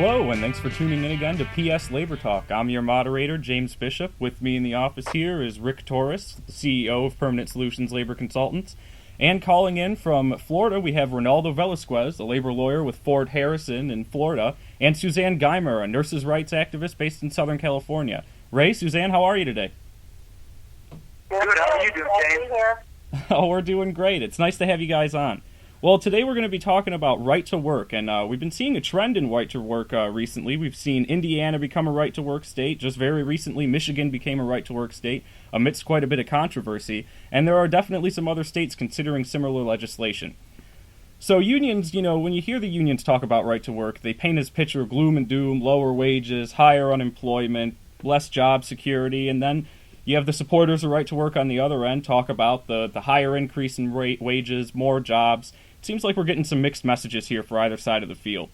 Hello, and thanks for tuning in again to PSLabor Talk. I'm your moderator, James Bishop. With me in the office here is Rick Torres, the CEO of Permanent Solutions Labor Consultants. And calling in from Florida, we have Ronaldo Velasquez, a labor lawyer with Ford Harrison in Florida, and Suzanne Geimer, a nurses' rights activist based in Southern California. Ray, Suzanne, how are you today? Good. How are you doing, James? Oh, we're doing great. It's nice to have you guys on. Well, today we're going to be talking about right to work, and we've been seeing a trend in right to work recently. We've seen Indiana become a right to work state. Just very recently, Michigan became a right to work state amidst quite a bit of controversy, and there are definitely some other states considering similar legislation. So unions, when you hear the unions talk about right to work, they paint this picture of gloom and doom, lower wages, higher unemployment, less job security, and then you have the supporters of right to work on the other end talk about the higher increase in wages, more jobs. It seems like we're getting some mixed messages here for either side of the field.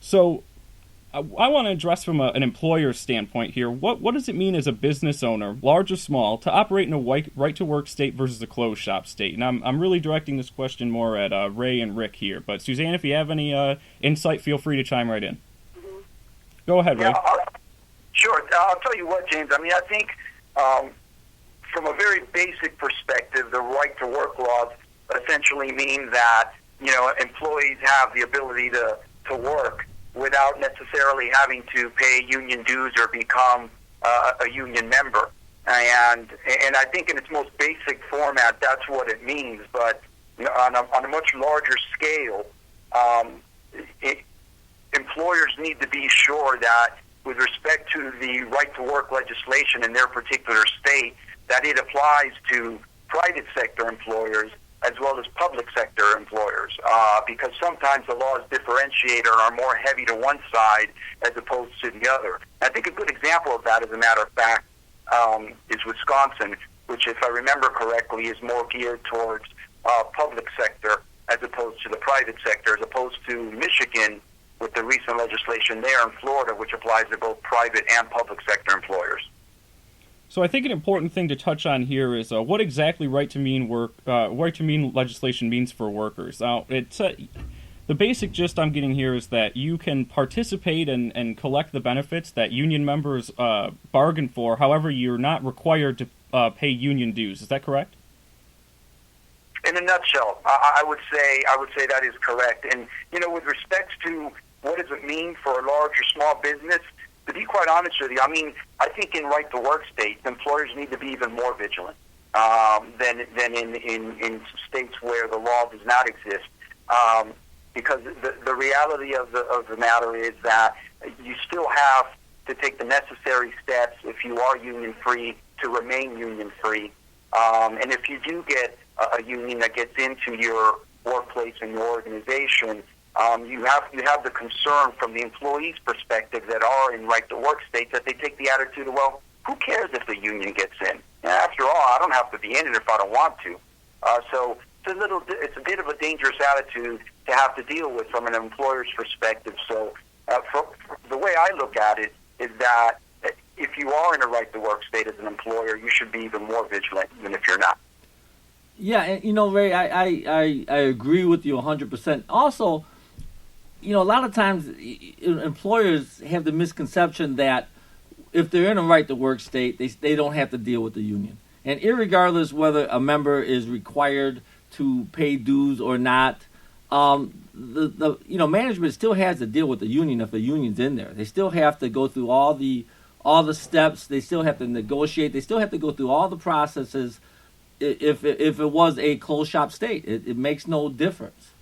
So I want to address from an employer's standpoint here, what does it mean as a business owner, large or small, to operate in a right-to-work state versus a closed shop state? And I'm really directing this question more at Ray and Rick here. But Suzanne, if you have any insight, feel free to chime right in. Mm-hmm. Go ahead, Ray. Sure. I'll tell you what, James. I think from a very basic perspective, the right-to-work laws essentially mean that employees have the ability to work without necessarily having to pay union dues or become a union member. And I think in its most basic format, that's what it means. But on a much larger scale, employers need to be sure that with respect to the right-to-work legislation in their particular state, that it applies to private sector employers as well as public sector employers, because sometimes the laws differentiate or are more heavy to one side as opposed to the other. I think a good example of that, as a matter of fact, is Wisconsin, which, if I remember correctly, is more geared towards public sector as opposed to the private sector, as opposed to Michigan with the recent legislation there, in Florida, which applies to both private and public sector employers. So I think an important thing to touch on here is what exactly right to mean legislation means for workers. Now, the basic gist I'm getting here is that you can participate and collect the benefits that union members bargain for. However, you're not required to pay union dues. Is that correct? In a nutshell, I would say that is correct. And with respect to what does it mean for a large or small business, to be quite honest with you, I think in right-to-work states, employers need to be even more vigilant than in states where the law does not exist. Because the reality of the matter is that you still have to take the necessary steps if you are union-free to remain union-free. And if you do get a union that gets into your workplace and your organization, you have the concern from the employee's perspective that are in right-to-work states that they take the attitude of, well, who cares if the union gets in? After all, I don't have to be in it if I don't want to. So it's a bit of a dangerous attitude to have to deal with from an employer's perspective. So the way I look at it is that if you are in a right-to-work state as an employer, you should be even more vigilant than if you're not. Yeah, and Ray, I agree with you 100%. Also, a lot of times employers have the misconception that if they're in a right-to-work state, they don't have to deal with the union. And irregardless whether a member is required to pay dues or not, management still has to deal with the union if the union's in there. They still have to go through all the steps. They still have to negotiate. They still have to go through all the processes. If it was a closed shop state, it makes no difference.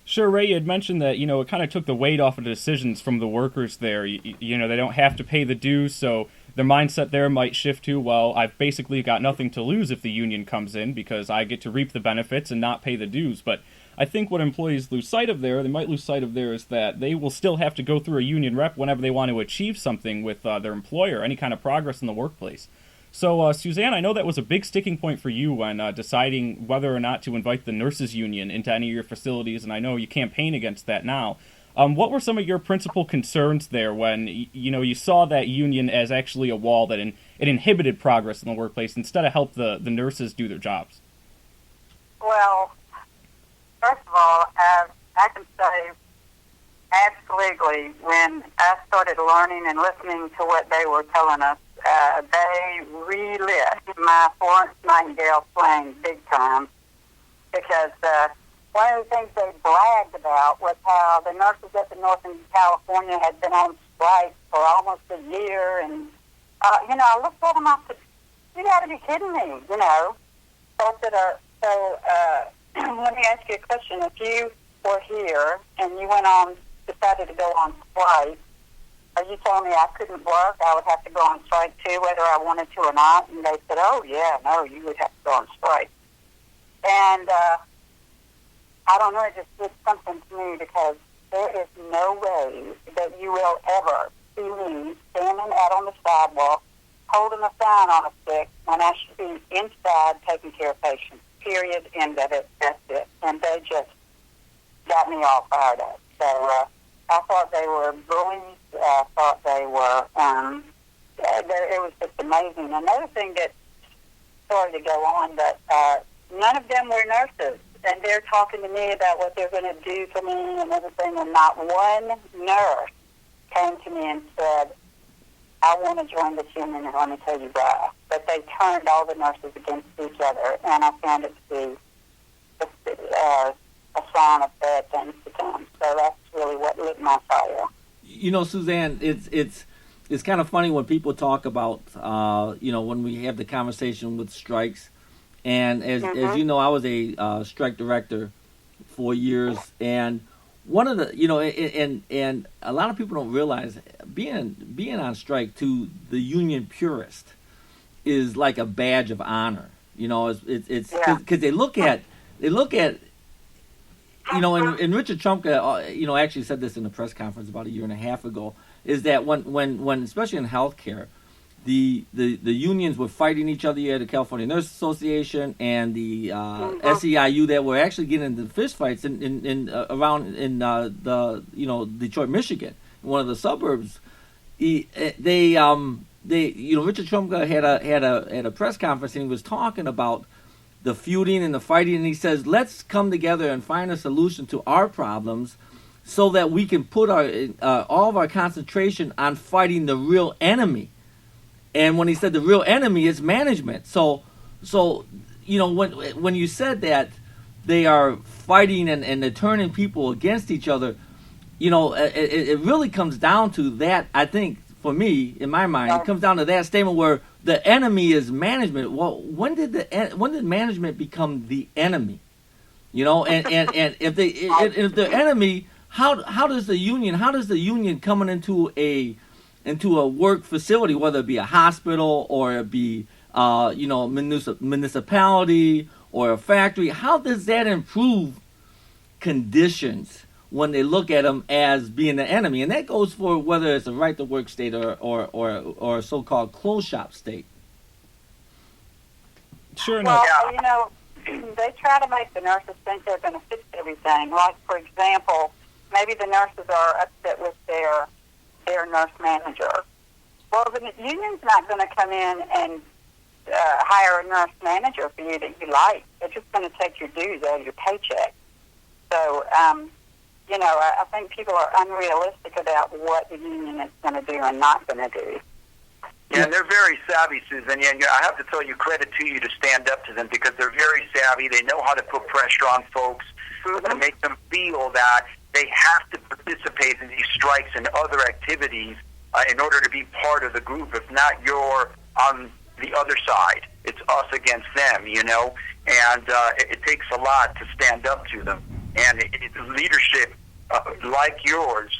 Sure, Ray, you had mentioned that, it kind of took the weight off of the decisions from the workers there. They don't have to pay the dues, so their mindset there might shift to, well, I've basically got nothing to lose if the union comes in because I get to reap the benefits and not pay the dues. But I think what employees lose sight of there, is that they will still have to go through a union rep whenever they want to achieve something with their employer, any kind of progress in the workplace. So, Suzanne, I know that was a big sticking point for you when deciding whether or not to invite the nurses union into any of your facilities, and I know you campaign against that now. What were some of your principal concerns there when you saw that union as actually a wall that it inhibited progress in the workplace instead of help the nurses do their jobs? Well, first of all, I can say, as absolutely. When I started learning and listening to what they were telling us, they relit my Florence Nightingale flame big time, because one of the things they bragged about was how the nurses up in Northern California had been on strike for almost a year, and I looked at them, I said, you got to be kidding me, So I said, let me ask you a question. If you were here and you decided to go on strike, are you telling me I couldn't work? I would have to go on strike too, whether I wanted to or not? And they said, oh, yeah, no, you would have to go on strike. And I don't know, it just did something to me, because there is no way that you will ever see me standing out on the sidewalk holding a sign on a stick when I should be inside taking care of patients. Period. End of it. That's it. And they just got me all fired up. So I thought they were bullies. I thought they were, it was just amazing. Another thing that, sorry to go on, but none of them were nurses. And they're talking to me about what they're going to do for me and everything, and not one nurse came to me and said, I want to join this union, and let me tell you why. But they turned all the nurses against each other, and I found it to be a sign of bad things to come. So that's really what lit my fire. Suzanne, it's kind of funny when people talk about, when we have the conversation with strikes. And as you know, I was a strike director for years, and one of the, and a lot of people don't realize being on strike to the union purist is like a badge of honor. It's because they look at, and Richard Trumka, actually said this in a press conference about a year and a half ago, is that when especially in healthcare, the unions were fighting each other here, the California Nurse Association and the SEIU, that were actually getting into fistfights around the Detroit, Michigan, one of the suburbs. Richard Trumka had a press conference, and he was talking about the feuding and the fighting, and he says, let's come together and find a solution to our problems so that we can put all of our concentration on fighting the real enemy. And when he said the real enemy is management, so when you said that they are fighting and they're turning people against each other, it really comes down to that. I think for me, in my mind, it comes down to that statement where the enemy is management. Well, when did management become the enemy? And if the enemy, how does the union coming into a work facility, whether it be a hospital or it be municipality or a factory, how does that improve conditions when they look at them as being the enemy? And that goes for whether it's a right to work state or a so-called closed shop state. Sure enough. Well, they try to make the nurses think they're going to fix everything. Like, for example, maybe the nurses are upset with their nurse manager. Well, the union's not going to come in and hire a nurse manager for you that you like. They're just going to take your dues out of your paycheck. So, I think people are unrealistic about what the union is going to do and not going to do. Yeah, and they're very savvy, Susan. And I have to tell you, credit to you to stand up to them, because they're very savvy. They know how to put pressure on folks to make them feel that they have to participate in these strikes and other activities in order to be part of the group. If not, you're on the other side. It's us against them, And it takes a lot to stand up to them. And leadership like yours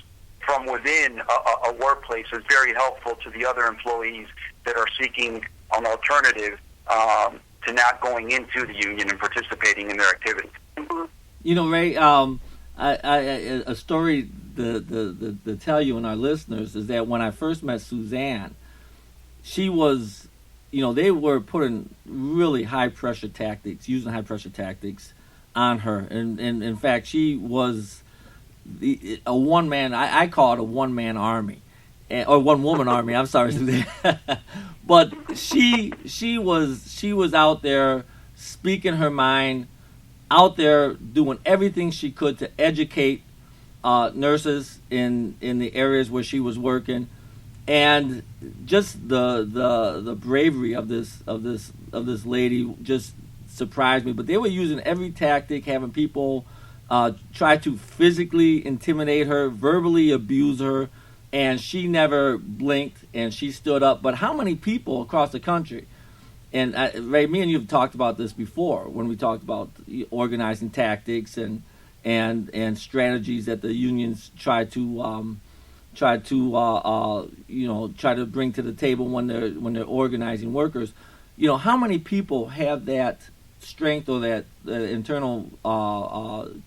from within a workplace is very helpful to the other employees that are seeking an alternative to not going into the union and participating in their activities. Ray, a story to tell you and our listeners is that when I first met Suzanne, she was, they were putting really using high pressure tactics on her, and in fact, she was a one man. I call it a 1-man army, or 1-woman army. I'm sorry, Suzanne, but she was out there speaking her mind, out there doing everything she could to educate nurses in the areas where she was working, and just the bravery of this lady just surprised me. But they were using every tactic, having people try to physically intimidate her, verbally abuse her, and she never blinked and she stood up. But how many people across the country? And Ray, me and you have talked about this before when we talked about organizing tactics and strategies that the unions try to bring to the table when they're organizing workers. How many people have that strength or that internal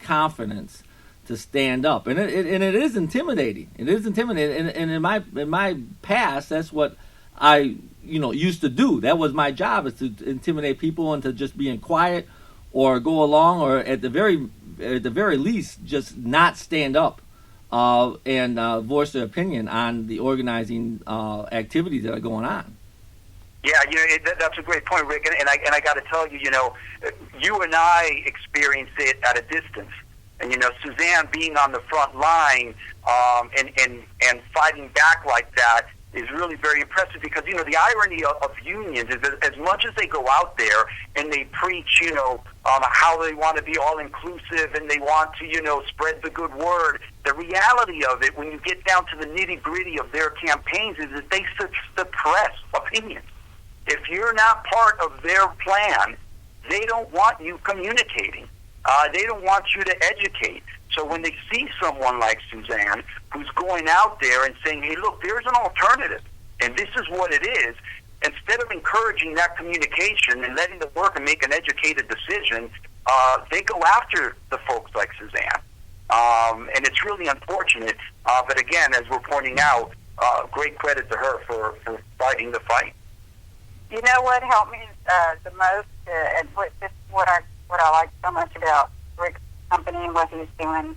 confidence to stand up? And it is intimidating. It is intimidating. And in my past, that's what I used to do. That was my job, is to intimidate people into just being quiet or go along, or at the very least just not stand up and voice their opinion on the organizing activities that are going on. Yeah, that's a great point, Rick. And I got to tell you, you and I experienced it at a distance. And Suzanne being on the front line and fighting back like that is really very impressive, because the irony of unions is that as much as they go out there and they preach how they want to be all inclusive and they want to spread the good word, the reality of it when you get down to the nitty gritty of their campaigns is that they suppress opinions. If you're not part of their plan, they don't want you communicating. They don't want you to educate. So when they see someone like Suzanne who's going out there and saying, hey, look, there's an alternative, and this is what it is, instead of encouraging that communication and letting the worker make an educated decision, they go after the folks like Suzanne. And it's really unfortunate. But again, as we're pointing out, great credit to her for fighting the fight. You know what helped me the most, and what I like so much about Rick's company and what he's doing,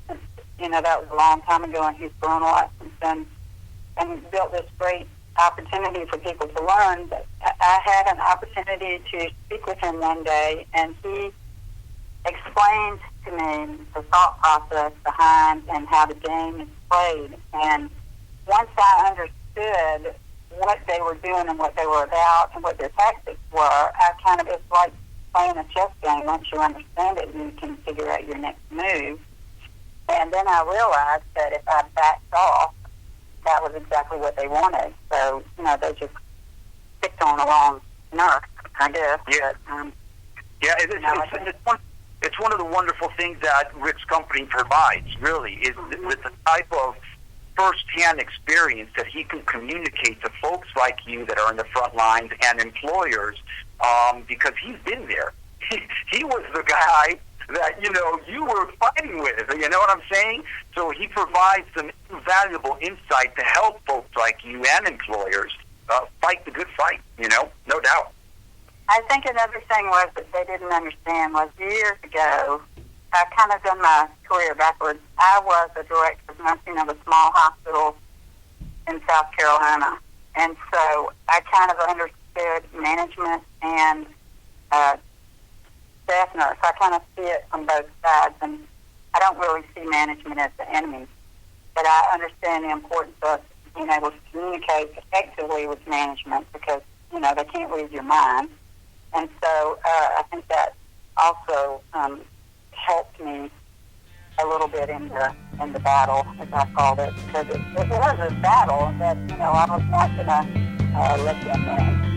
that was a long time ago, and he's grown a lot since then and built this great opportunity for people to learn. But I had an opportunity to speak with him one day, and he explained to me the thought process behind and how the game is played. And once I understood what they were doing and what they were about and what their tactics were, it's like playing a chess game. Once you understand it, you can figure out your next move. And then I realized that if I backed off, that was exactly what they wanted. So, they just picked on a wrong nerve, I guess. Yeah. But, it's one of the wonderful things that Rick's company provides, really, is the type of first-hand experience that he can communicate to folks like you that are in the front lines and employers, because he's been there. He was the guy that, you were fighting with. You know what I'm saying? So he provides some invaluable insight to help folks like you and employers fight the good fight, no doubt. I think another thing was that they didn't understand was years ago, I kind of done my career backwards. I was a director of nursing of a small hospital in South Carolina. And so I kind of understood management and staff nurse. I kind of see it on both sides. And I don't really see management as the enemy. But I understand the importance of being able to communicate effectively with management, because, they can't read your mind. And so I think that also helped me a little bit in the battle, as I called it, because it was a battle that I was not going to let them in.